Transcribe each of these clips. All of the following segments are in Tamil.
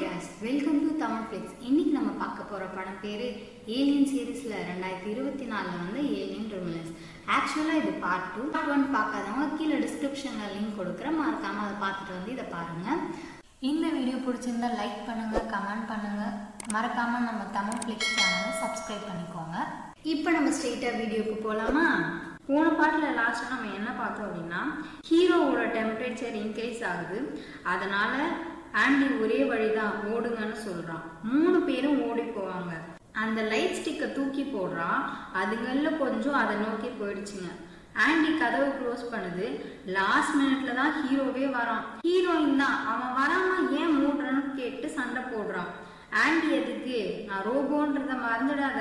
guys, welcome to Tamil Flix. இன்னைக்கு நம்ம பார்க்க போற படம் பேரு ஏலியன் சீரிஸ்ல 2024ல வந்த ஏலியன் ரிமினன்ஸ். ஆக்சுவலா இது பார்ட் 2. பார்ட் 1 பார்க்காதவங்க கீழே டிஸ்கிரிப்ஷன்ல லிங்க் கொடுக்குறேன், மறக்காம அதை பார்த்துட்டு வந்து இதை பாருங்க. இந்த வீடியோ பிடிச்சிருந்தா லைக் பண்ணுங்க, கமெண்ட் பண்ணுங்க, மறக்காம நம்ம தமிழ் ஃபிளிக்ஸ் சேனலை சப்ஸ்கிரைப் பண்ணிக்கோங்க. இப்போ நம்ம ஸ்ட்ரெயிட்டா வீடியோக்கு போலாமா? போன பாட்டில் லாஸ்ட்டாக நம்ம என்ன பார்த்தோம் அப்படின்னா, ஹீரோவோட டெம்பரேச்சர் இன்க்ரீஸ் ஆகுது, அதனால ஆண்டி ஒரே வழிதான் ஓடுங்கன்னு சொல்றான். 3 பேரும் ஓடி போவாங்க. அந்த லைட் ஸ்டிக்கை தூக்கி போடுறான், அதுங்கள்ல கொஞ்சம் அதை நோக்கி போயிடுச்சுங்க. ஆண்டி கதவை க்ளோஸ் பண்ணுது. லாஸ்ட் மினிட்ல தான் ஹீரோவே வரான். ஹீரோயின் தான் அவன் வராம ஏன் மூடுறன்னு கேட்டு சண்டை போடுறான். ஆண்டி எதுக்கு, நான் ரோபோன்றத மறந்துடாத,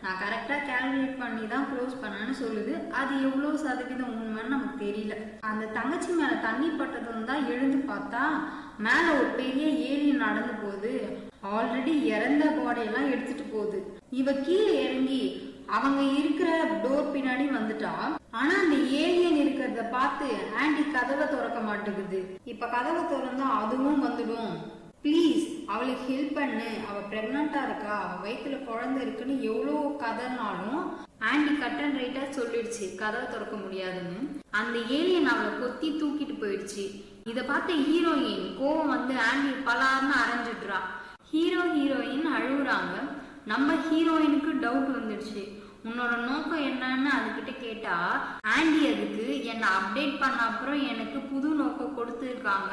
நான் கரெக்டா கால்குலேட் பண்ணி தான் க்ளோஸ் பண்ணேன்னு சொல்லுது. அது எவ்வளவு சதவீதம் உண்மைன்னு நமக்கு தெரியல. அந்த தங்கச்சி மேல தண்ணி பட்டதும் தான் எழுந்து பார்த்தா மேல ஒரு பெரிய ஏலியன் நடந்து போகுது. ஆல்ரெடி இறந்த பாடியெல்லாம் எடுத்துட்டு போகுது. இவ கீழே இறங்கி அவங்க இருக்கிற டோர் பின்னாடி வந்துட்டா. ஆனா அந்த ஏலியன் இருக்கிறத பார்த்து ஆண்டி கதவை திறக்க மாட்டேங்குது. இப்ப கதவை திறந்தா அதுவும் வந்துடும். பிளீஸ் அவளுக்கு ஹெல்ப் பண்ணு, அவ பிரெக்னண்டா இருக்கா, அவ வயிற்றுல குழந்தை இருக்குன்னு எவ்வளோ கதனாலும் ஆண்டி கட் அண்ட் ரைட்டா சொல்லிடுச்சு கதவை திறக்க முடியாதுன்னு. அந்த ஏலியன் அவளை கொத்தி தூக்கிட்டு போயிடுச்சு. இத பார்த்த ஹீரோயின் கோவம் வந்து ஆண்டி பலார்னு அரைஞ்சிடுறா. ஹீரோயின் அழுகுறாங்க. நம்ம ஹீரோயினுக்கு டவுட் வந்துடுச்சு. உன்னோட நோக்கம் என்னன்னு அதுகிட்ட கேட்டா, ஆண்டி அதுக்கு என்ன அப்டேட் பண்ண அப்புறம் எனக்கு புது நோக்கம் கொடுத்துருக்காங்க,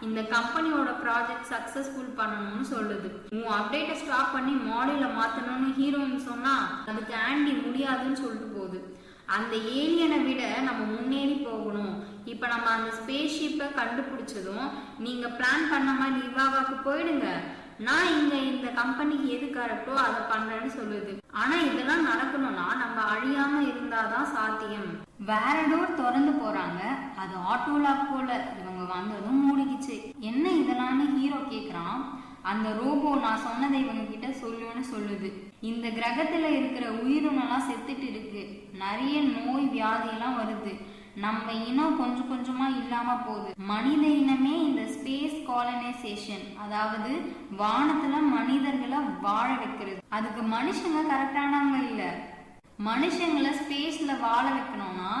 இந்த கம்பெனியோட ப்ராஜெக்ட் சக்சஸ்ஃபுல் பண்ணணும்னு சொல்லுது. உன் அப்டேட்டை ஸ்டாப் பண்ணி மாடியூல மாத்தணும்னு ஹீரோயின் சொன்னா அதுக்கு ஆண்டி முடியாதுன்னு சொல்லிட்டு போகுது. அந்த ஏலியனை விட நம்ம முன்னேறி போகணும். இப்ப நம்ம அந்த ஸ்பேஸ் ஷிப்பை கண்டுபிடிச்சதும் நீங்க பிளான் பண்ண மாதிரி நிர்வாகாக்கு போயிடுங்க, நான் இங்க இந்த கம்பெனிக்கு எது கரெக்டோ அதை பண்றேன்னு சொல்லுது. ஆனா இதெல்லாம் நடக்கணும்னா நம்ம அழியாம இருந்தாதான் சாத்தியம். வேற டோர் திறந்து போறாங்க, அது ஆட்டோலாக் போல. இவங்க வந்ததும் மூடிக்குச்சு. என்ன இதெல்லாம்னு ஹீரோ கேக்குறான். அந்த ரோபோ நான் சொன்னதை இவங்க கிட்ட சொல்லுன்னு சொல்லுது. இந்த கிரகத்துல இருக்கிற உயிரினெல்லாம் செத்துட்டு இருக்கு, நிறைய நோய் வியாதி எல்லாம் வருது, நம்ம இனம் கொஞ்சம் கொஞ்சமா இல்லாம போகுது. மனித இனமே இந்த ஸ்பேஸ் காலனைசேஷன், அதாவது வானத்துல மனிதர்களை வாழ வைக்கிறது. அதுக்கு மனுஷங்க கரெக்டானவங்க இல்ல. மனுஷங்களை ஸ்பேஸ்ல வாழ வைக்கணும்னா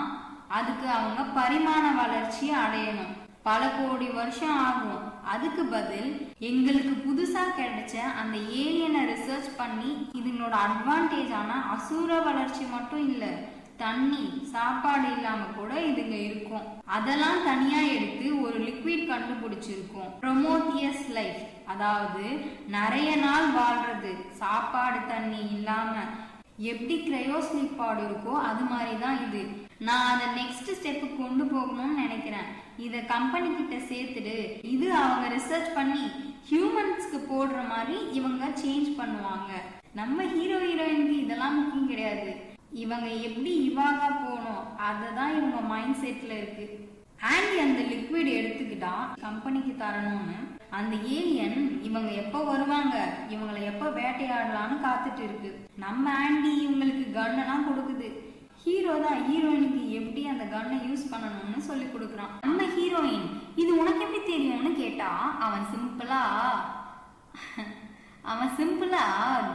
அதுக்கு அவங்க பரிமாண வளர்ச்சி அடையணும். பல கோடி வருஷம் ஆகும். அதுக்கு பதில் எங்களுக்கு புதுசா கிடைச்ச அந்த ஏலியனை ரிசர்ச் பண்ணி இதனோட அட்வான்டேஜ் ஆன அசூர வளர்ச்சி மட்டும் இல்ல, தண்ணி சாப்பாடு இல்லாம கூட இதுங்க இருக்கும். அதெல்லாம் தனியா எடுத்து ஒரு லிக்விட் கண்டுபிடிச்சிருக்கோம், ப்ரோமோத்தியஸ் லைஃப், அதாவது நிறைய நாள் வாழ்றது சாப்பாடு தண்ணி இல்லாம. எப்படி கிரையோஸ்லிப்பாடு இருக்கோ அது மாதிரிதான் இது. நான் அதை நெக்ஸ்ட் ஸ்டெப்பு கொண்டு போகணும்னு நினைக்கிறேன். இத கம்பெனி கிட்ட சேர்த்துடு, இது அவங்க ரிசர்ச் பண்ணி ஹியூமன்ஸ்க்கு போடுற மாதிரி இவங்க சேஞ்ச் பண்ணுவாங்க. நம்ம ஹீரோயினுக்கு இதெல்லாம் முக்கியம் கிடையாது. இவங்க எப்படி இவாகா போகணும் அததான் இவங்க மைண்ட் செட்ல இருக்கு. ஆண்டி அந்த லிக்விட் எடுத்துக்கிட்டா கம்பெனிக்கு தரணும்னு. அந்த ஏலியன் இவங்க எப்ப வருவாங்க, இவங்களை எப்ப வேட்டையாடலாம்னு காத்துட்டு இருக்கு. நம்ம ஆண்டி இவங்களுக்கு கன் எல்லாம் கொடுக்குது. ஹீரோ தான் ஹீரோயினுக்கு எப்படி அந்த கன்னை யூஸ் பண்ணணும்னு சொல்லி கொடுக்குறான். நம்ம ஹீரோயின் இது உனக்கு எப்படி தெரியும்னு கேட்டா அவன் சிம்பிளா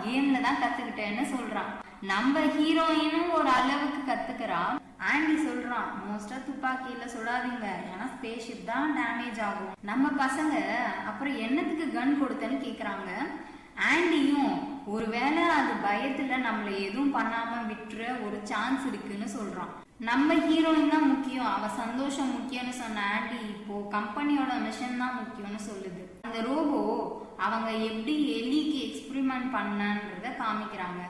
கேம்ல தான் கத்துக்கிட்டேன்னு சொல்றான். நம்ம ஹீரோயினும் ஒரு அளவுக்கு கத்துக்கிறா. ஆண்டி சொல்றான், மோஸ்டா துப்பாக்கியில சுடாதீங்க, ஏன்னா ஸ்பேஸ்ஷிப் தான் டேமேஜ் ஆகும். நம்ம பசங்க அப்புறம் என்னத்துக்கு கன் கொடுத்தேன்னு கேக்குறாங்க. ஆண்டியும் ஒருவேளை அது பயத்துல நம்மள எதுவும் பண்ணாம விட்டுற ஒரு சான்ஸ் இருக்குன்னு சொல்றான். நம்ம ஹீரோயின் தான் முக்கியம், அவ சந்தோஷம் முக்கியம்னு சொன்ன ஆண்டி இப்போ கம்பெனியோட மிஷன் தான் முக்கியம்னு சொல்லுது. அந்த ரோபோ அவங்க எப்படி எலிக்கு எக்ஸ்பெரிமெண்ட் பண்ணன்றத காமிக்கிறாங்க.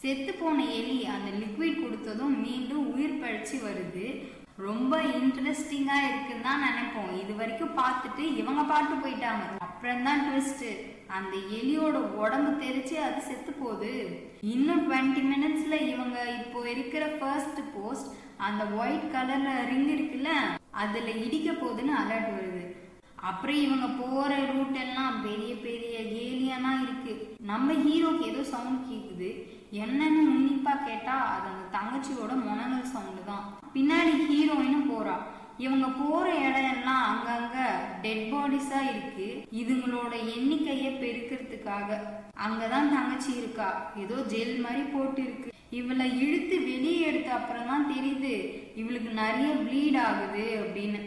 செத்து போன எலி அந்த லிக்விட் கொடுத்ததும் மீண்டும் உயிர் பழிச்சு வருது. ரொம்ப இன்ட்ரெஸ்டிங்கா இருக்குன்னு தான் நினைப்போம். இது வரைக்கும் பார்த்துட்டு இவங்க பாட்டு போயிட்டாங்க. அப்புறம் தான் ட்விஸ்ட், அந்த எலியோட உடம்பு தெரிச்சு அது செத்து போகுது. இன்னும் 20 மினிட்ஸ்ல இவங்க இப்போ இருக்கிற ஃபர்ஸ்ட் போஸ்ட் அந்த ஒயிட் கலர்ல ரிங் இருக்குல்ல அதுல இடிக்க போகுதுன்னு அலர்ட் வருது. அப்புறம் இவங்க போற ரூட் எல்லாம் பெரிய பெரிய ஏலியனா இருக்கு. நம்ம ஹீரோக்கு ஏதோ சவுண்ட் கேக்குது. என்னன்னு உன்னிப்பா கேட்டா அது அந்த தங்கச்சியோட முனங்கல் சவுண்டு தான். பின்னாடி ஹீரோயினும் போறா. இவங்க போற இடம் எல்லாம் அங்கங்க டெட் பாடிஸா இருக்கு. இதுங்களோட எண்ணிக்கைய பெருக்கிறதுக்காக அங்கதான் தங்கச்சி இருக்கா. ஏதோ ஜெல் மாதிரி போட்டு இருக்கு. இவளை இழுத்து வெளியே எடுத்த அப்புறம் தான் தெரியுது இவளுக்கு நிறைய ப்ளீட் ஆகுது அப்படின்னு.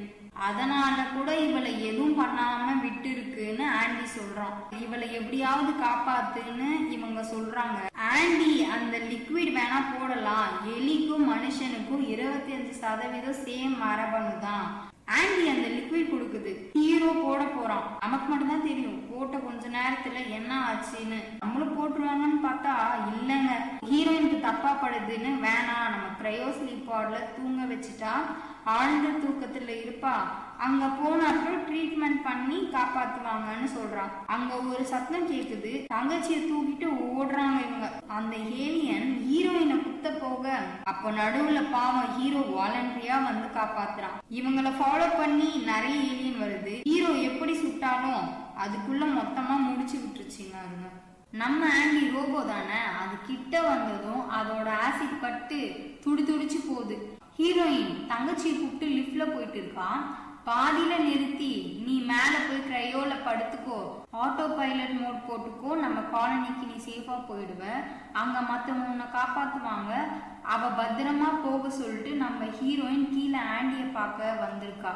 அதனால கூட இவளை எதுவும் பண்ணாம விட்டு இருக்குன்னு ஆண்டி சொல்றான். இவளை எப்படியாவது காப்பாத்துன்னு இவங்க சொல்றாங்க. ஆண்டி அந்த லிக்விட் வேணா போடலாம், எலிக்கும் மனுஷனுக்கும் 25% சேம் மரபணு தான். ஆண்டி அந்த லிக்விட் கொடுக்குது. ஹீரோ போட போறான். நமக்கு மட்டும் தான் தெரியும் போட்ட கொஞ்ச நேரத்துல என்ன ஆச்சுன்னு. நம்மளும் போட்டுருவாங்கன்னு பார்த்தா இல்லங்க, ஹீரோயினுக்கு தப்பா படுதுன்னு வேணாம் நம்ம கிரையோ ஸ்லீப் பாட்ல தூங்க வச்சுட்டா ஆழ்ந்த தூக்கத்துல இருப்பா, அங்க போன அப்புறம் ட்ரீட்மெண்ட் பண்ணி காப்பாத்துவாங்கன்னு சொல்றான். அங்க ஒரு சத்தம் கேக்குது. தங்கச்சியை தூக்கிட்டு ஓடுறாங்க இவங்க. அந்த ஏலியன் ஹீரோயினை குத்த போக அப்ப நடுவுல பாவம் ஹீரோ வாலண்டரியா வந்து காப்பாத்துறான். இவங்களை ஃபாலோ பண்ணி நிறைய ஏலியன் வருது. ஹீரோ எப்படி சுட்டாலும் அதுக்குள்ள மொத்தமா முடிச்சு விட்டுருச்சுங்க. நம்ம ஆண்டி ரோபோ தானே, அது கிட்ட வந்ததும் அதோட ஆசிட் பட்டு துடிச்சு போகுது. ஹீரோயின் தங்கச்சியை கூப்பிட்டு லிஃப்ட்ல போயிட்டு இருக்கான். பாதியில நிறுத்தி நீ மேல போய் கிரையோல படுத்துக்கோ, ஆட்டோ பைலட் மோட் போட்டுக்கோ, நம்ம காலனிக்கு நீ சேஃபா போயிடுவ, அங்க மத்தவங்க உன்னை காப்பாத்துவாங்க, அவ பத்திரமா போக சொல்லிட்டு நம்ம ஹீரோயின் கீழே ஆண்டிய பார்க்க வந்திருக்கா.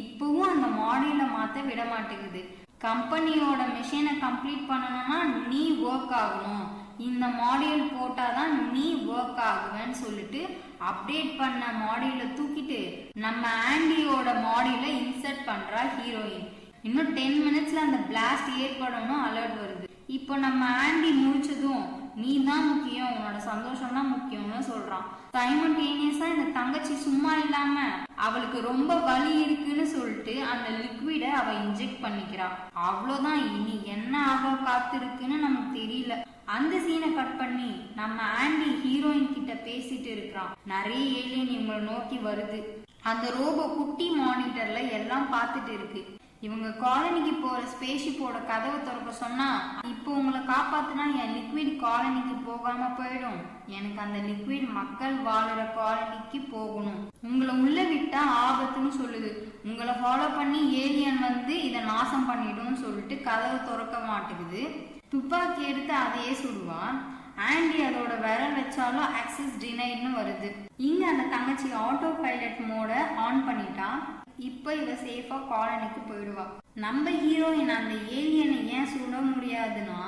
இப்பவும் அந்த மாடியில மாத்த விட மாட்டேங்குது. கம்பெனியோட மிஷினை கம்ப்ளீட் பண்ணணும்னா நீ ஒர்க் ஆகணும், இந்த மாடியூல் போட்டாதான் நீ ஒர்க் ஆகுவேன்னு சொல்லிட்டு அப்டேட் பண்ண மாடியூலை தூக்கிட்டு நம்ம ஆண்டியோட மாடியூலை இன்சர்ட் பண்றா ஹீரோயின். இன்னும் 10 மினிட்ஸ்ல அந்த பிளாஸ்ட் ஏற்படணும் அலர்ட் வருது. இப்போ நம்ம ஆண்டி முடிச்சதும் நீ தான் முக்கியம், உன்னோட சந்தோஷம் தான் முக்கியம்னு சொல்றான். சைமல்டேனியஸா இந்த தங்கச்சி சும்மா இல்லாம அவளுக்கு ரொம்ப வலி இருக்குன்னு சொல்லிட்டு அந்த லிக்விட அவ இன்ஜெக்ட் பண்ணிக்கிறா. அவ்வளவுதான், இனி என்ன ஆக காத்திருக்குன்னு நமக்கு தெரியல. அந்த சீனை கட் பண்ணி நம்ம ஆண்டி ஹீரோயின் கிட்ட பேசிட்டு இருக்கிறான். நிறைய ஏலியன் இவங்களை நோக்கி வருது. அந்த ரோபோ குட்டி மானிட்டர்ல எல்லாம் பார்த்துட்டு இருக்கு. இவங்க காலனிக்கு போற ஸ்பேஸ்ஷிப்போட கதவை திறக்க சொன்னா, இப்போ உங்களை காப்பாத்துனா என் லிக்விட் காலனிக்கு போகாம போயிடும், எனக்கு அந்த லிக்விட் மக்கள் வாழுற காலனிக்கு போகணும், உங்களை உள்ள விட்டா ஆபத்துன்னு சொல்லுது. உங்களை ஃபாலோ பண்ணி ஏலியன் வந்து இதை நாசம் பண்ணிடும் சொல்லிட்டு கதவை திறக்க மாட்டேங்குது. துப்பாக்கி எடுத்து அதையே சுடுவான். ஆண்டி அதோட விரல் வச்சாலும் ஆக்சஸ் டினைட்னு வருது. இங்க அந்த தங்கச்சி ஆட்டோ பைலட் மோட ஆன் பண்ணிட்டான். இப்ப இவ சேஃபா காலனிக்கு போயிடுவா. நம்ம ஹீரோயின் அந்த ஏலியனை ஏன் சுட முடியாதுன்னா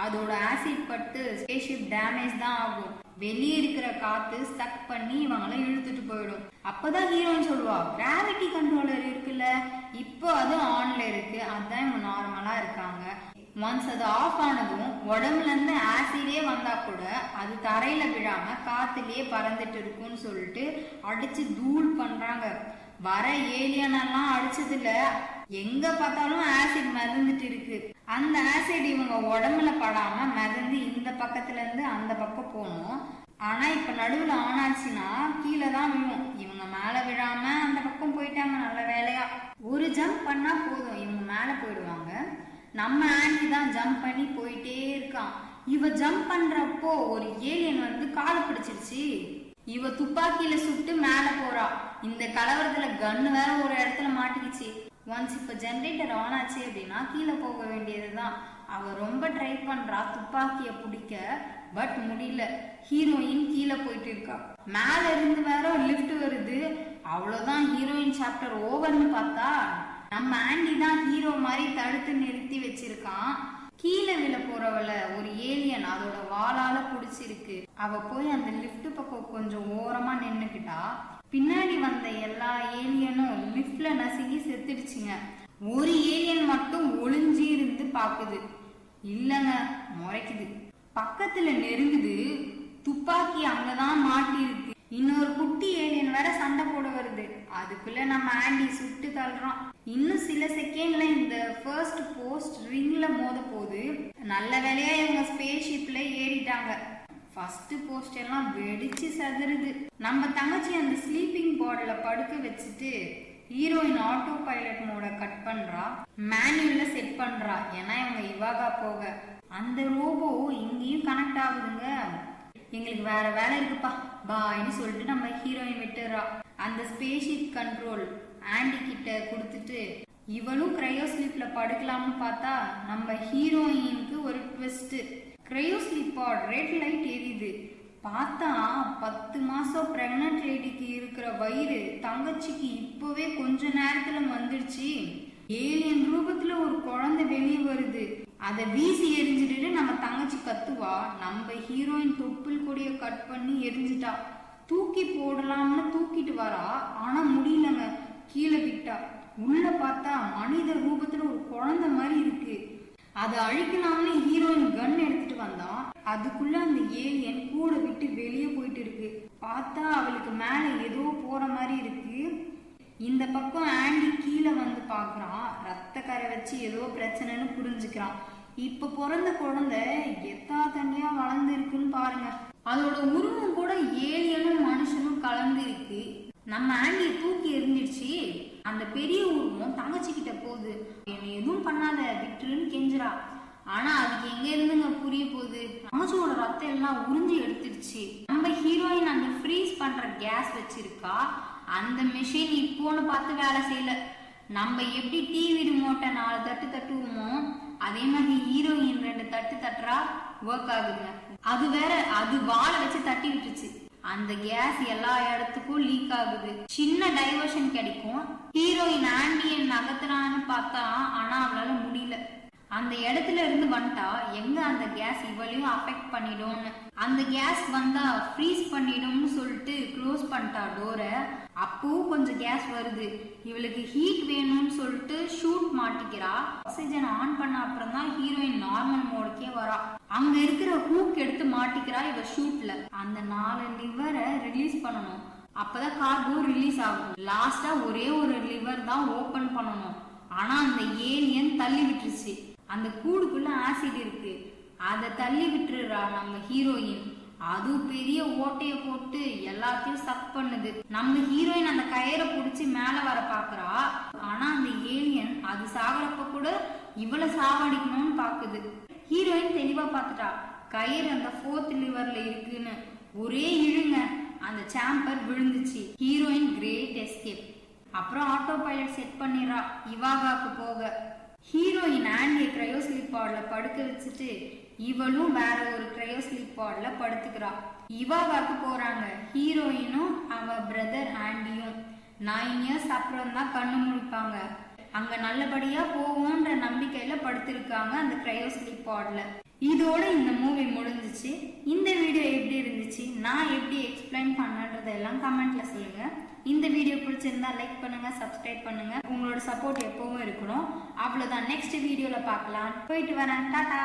அதோட ஆசிட் பட்டு ஸ்பேஸ்ஷிப் டேமேஜ் தான் ஆகும். வெளியே இருக்கிற காத்து ஸ்டக் பண்ணி இவங்கள இழுத்துட்டு போயிடும். அப்பதான் ஹீரோயின் சொல்லுவா, கிராவிட்டி கண்ட்ரோலர் இருக்குல்ல, இப்போ அது ஆன்ல இருக்கு, அதான் இவங்க நார்மலா இருக்காங்க. ஒன்ஸ் அது ஆஃப் ஆனதும் உடம்புல இருந்து ஆசிடே வந்தா கூட அது தரையில விழாம காத்துலயே பறந்துட்டு இருக்குன்னு சொல்லிட்டு அடிச்சு தூள் பண்றாங்க. வர ஏலியன் எல்லாம் அடிச்சதுல எங்க பார்த்தாலும் ஆசிட் மிதந்துட்டு இருக்கு. அந்த ஆசிட் இவங்க உடம்புல படாம மிதந்து இந்த பக்கத்துல இருந்து அந்த பக்கம் போகணும். ஆனா இப்ப நடுவுல ஆனாச்சுன்னா கீழே தான் விழும். இவங்க மேல விழாம அந்த பக்கம் போயிட்டாங்க. நல்ல வேலையா ஒரு ஜம்ப் பண்ணா போதும், இவங்க மேல போயிடுவாங்க. நம்ம ஆண்டி தான் ஜம்ப் பண்ணி போயிட்டே இருக்கான். இவ ஜம்ப் பண்றப்போ ஒரு ஏலியன் வந்து காலை பிடிச்சிருச்சு. இவ துப்பாக்கியில சுட்டு மேல போறா. இந்த கலவரத்துல கன்னு வேற ஒரு இடத்துல மாட்டிக்கிச்சு. ஒன்ஸ் இப்ப ஜெனரேட்டர் ஆன் ஆச்சு அப்படின்னா கீழே போக வேண்டியதுதான். அவ ரொம்ப ட்ரை பண்றா துப்பாக்கிய பிடிக்க, பட் முடியல. ஹீரோயின் கீழே போயிட்டு இருக்கா. மேல இருந்து வேற லிஃப்ட் வருது. அவ்வளவுதான், ஹீரோயின் சாப்டர் ஓவர்னு பார்த்தா நம்ம ஆண்டி தான் ஹீரோ மாதிரி தடுத்து நிறுத்தி வச்சிருக்கான். கீழே விழ போறவள ஒரு ஏலியன் அதோட வாளால புடிச்சிருக்கு. அவ போய் அந்த லிஃப்ட் பக்கம் கொஞ்சம் ஓரமா நின்னுக்கிட்டா. பின்னாடி வந்த எல்லா ஏலியனும் லிஃப்ட்ல நசுங்கி செத்துடுச்சுங்க. ஒரு ஏலியன் மட்டும் ஒளிஞ்சி இருந்து பாக்குது. இல்லங்க, முறைக்குது. பக்கத்துல நெருங்குது. துப்பாக்கி அங்கதான் மாட்டி இருக்கு. இன்னொரு குட்டி ஏலியன் வேற சண்டை போட வருது. அதுக்குள்ள நம்ம ஆண்டி சுட்டு தள்ளுறான். இன்னும் சில செகண்ட்ல இந்த ஃபர்ஸ்ட் போஸ்ட் ரிங்ல மோத போகுது. நல்ல வேலையா இவங்க ஸ்பேஸ்ஷிப்ல ஏறிட்டாங்க. ஃபர்ஸ்ட் போஸ்ட் எல்லாம் வெடிச்சு சதுருது. நம்ம தங்கச்சி அந்த ஸ்லீப்பிங் பாட்ல படுக்க வச்சுட்டு ஹீரோயின் ஆட்டோ பைலட் மோட கட் பண்றா. மேனுவல்ல செட் பண்றா. ஏன்னா இவங்க இவாகா போக அந்த ரோபோ இங்கேயும் கனெக்ட் ஆகுதுங்க. எங்களுக்கு வேற வேலை இருக்குப்பா பாய்னு சொல்லிட்டு நம்ம ஹீரோயின் விட்டுறா. அந்த ஸ்பேஸ்ஷிப் கண்ட்ரோல் ஆண்டி கிட்ட கொடுத்துட்டு இவளும் கிரையோ ஸ்லீப்ல படுக்கலாம்னு பார்த்தா நம்ம ஹீரோயினுக்கு ஒரு ட்விஸ்ட். கிரையோ ஸ்லீப் பாட் ரெட் லைட் எரியுது. பார்த்தா 10 மாசம் பிரெக்னன்ட் லேடிக்கு இருக்கிற வயிறு தங்கச்சிக்கு இப்பவே கொஞ்ச நேரத்துல வந்துடுச்சு. ஏலியன் ரூபத்துல ஒரு குழந்தை வெளியே வருது. அதை வீசி எரிஞ்சிட்டு நம்ம தங்கச்சி கத்துவா. நம்ம ஹீரோயின் தொப்புள் கொடிய கட் பண்ணி எரிஞ்சிட்டா. தூக்கி போடலாம்னு தூக்கிட்டு வரா, ஆனா முடியலங்க, கீழே விட்டா. உள்ள பார்த்தா மனித ரூபத்துல ஒரு குழந்தை மாதிரி இருக்கு. அதை அழிக்கலாம்னு ஹீரோயின் கன் எடுத்துட்டு வந்தா. அதுக்குள்ள அந்த ஏலியன் கூட விட்டு வெளியே போயிட்டு இருக்கு. பார்த்தா அவளுக்கு மேல ஏதோ போற மாதிரி இருக்கு. இந்த பக்கம் ஆண்டி கீழே வந்து பாக்குறான். ரத்த கரை வச்சு ஏதோ பிரச்சனைன்னு புரிஞ்சுக்கிறான். இப்ப பிறந்த குழந்தை எத்தா தனியா வளர்ந்து இருக்குன்னு பாருங்க. அதோட உருவம் கூட ஏலியனும் மனுஷனும் கலந்து இருக்கு. நம்ம ஆண்டிய தூக்கி எரிஞ்சிடுச்சு. அந்த பெரிய உருவம் தங்கச்சி கிட்ட போகுது. என்னை எதுவும் பண்ணாத விட்டுருன்னு கெஞ்சுறா. ஆனா அதுக்கு எங்க இருந்துங்க புரிய போகுது. தங்கச்சியோட ரத்தம் எல்லாம் உறிஞ்சி எடுத்துடுச்சு. நம்ம ஹீரோயின் அந்த ஃப்ரீஸ் பண்ற கேஸ் வச்சிருக்கா. அந்த மெஷின் இப்போன்னு பார்த்து வேலை செய்யல. நம்ம எப்படி டிவி ரிமோட்டை 4 தட்டு தட்டுவோமோ அதே மாதிரி ஹீரோயின் 2 தட்டு தட்டுறா, ஒர்க் ஆகுதுங்க. அது வேற, அது வாழை வச்சு தட்டி விட்டுச்சு. அந்த கேஸ் எல்லா இடத்துக்கும் லீக் ஆகுது. சின்ன டைவர்ஷன் கிடைக்கும். ஹீரோயின் ஆண்டியை நகர்த்துறான்னு பார்த்தா ஆனா அவளால முடியல. அந்த இடத்துல இருந்து வந்துட்டா எங்க அந்த கேஸ் இவளையும் அஃபெக்ட் பண்ணிடும்னு. அந்த கேஸ் வந்தா ஃப்ரீஸ் பண்ணிடும்னு சொல்லிட்டு க்ளோஸ் பண்ணிட்டா டோரை. அப்பவும் கொஞ்சம் கேஸ் வருது. இவளுக்கு ஹீட் வேணும்னு சொல்லிட்டு ஷூட் மாட்டிக்கிறா. ஆக்சிஜன் ஆன் பண்ண அப்புறம் தான் ஹீரோயின் நார்மல் மோடுக்கே வரா. அங்க இருக்கிற ஹூக் எடுத்து மாட்டிக்கிறா இவ ஷூட்ல. அந்த 4 லிவரை ரிலீஸ் பண்ணணும். அப்பதான் கார்கோ ரிலீஸ் ஆகும். லாஸ்டா ஒரே ஒரு லிவர் தான் ஓபன் பண்ணணும். ஆனா அந்த ஏலியன் தள்ளி விட்டுருச்சு. அந்த கூடுக்குள்ள ஆசிட் இருக்கு. அதை தள்ளி விட்டுறா நம்ம ஹீரோயின். அது பெரிய ஓட்டைய போட்டு எல்லாத்தையும் சக் பண்ணுது. நம்ம ஹீரோயின் அந்த கயிறை புடிச்சு மேல வர பாக்குறா. ஆனா அந்த ஏலியன் அது சாகரப்ப கூட இவளை சாவடிக்கணும்னு பாக்குது. ஹீரோயின் தெளிவா பாத்துட்டா கயிறு அந்த 4th லிவர்ல இருக்குன்னு. ஒரே இழுங்க, அந்த சாம்பர் விழுந்துச்சு. Heroine great escape. அப்புறம் ஆட்டோ பைலட் செட் பண்ணிடுறா இவாகாக்கு போக. ஹீரோயின் ஆண்டிய கிரையோ ஸ்லீப் பாட்ல படுக்க வச்சுட்டு இவளும் வேற ஒரு கிரையோ ஸ்லீப் பாட்ல படுத்துக்கிறா. இவாகாக்கு போறாங்க. ஹீரோயினும் அவ பிரதர் ஆண்டியும் 9 இயர்ஸ் அப்புறம் தான் கண்ணு முழிப்பாங்க. அங்க நல்லபடியா போவோன்ற நம்பிக்கையில படுத்திருக்காங்க அந்த கிரையோ ஸ்லீப் பாட்ல. இதோட இந்த மூவி முடிஞ்சிச்சு. இந்த வீடியோ எப்படி இருந்துச்சு, நான் எப்படி எக்ஸ்பிளைன் பண்ணன்றதெல்லாம் கமெண்ட்ல சொல்லுங்க. இந்த வீடியோ பிடிச்சிருந்தா லைக் பண்ணுங்க, சப்ஸ்கிரைப் பண்ணுங்க. உங்களோட சப்போர்ட் எப்பவும் இருக்கணும். அவ்வளவுதான். நெக்ஸ்ட் வீடியோல பார்க்கலாம். போயிட்டு வரேன். டாடா.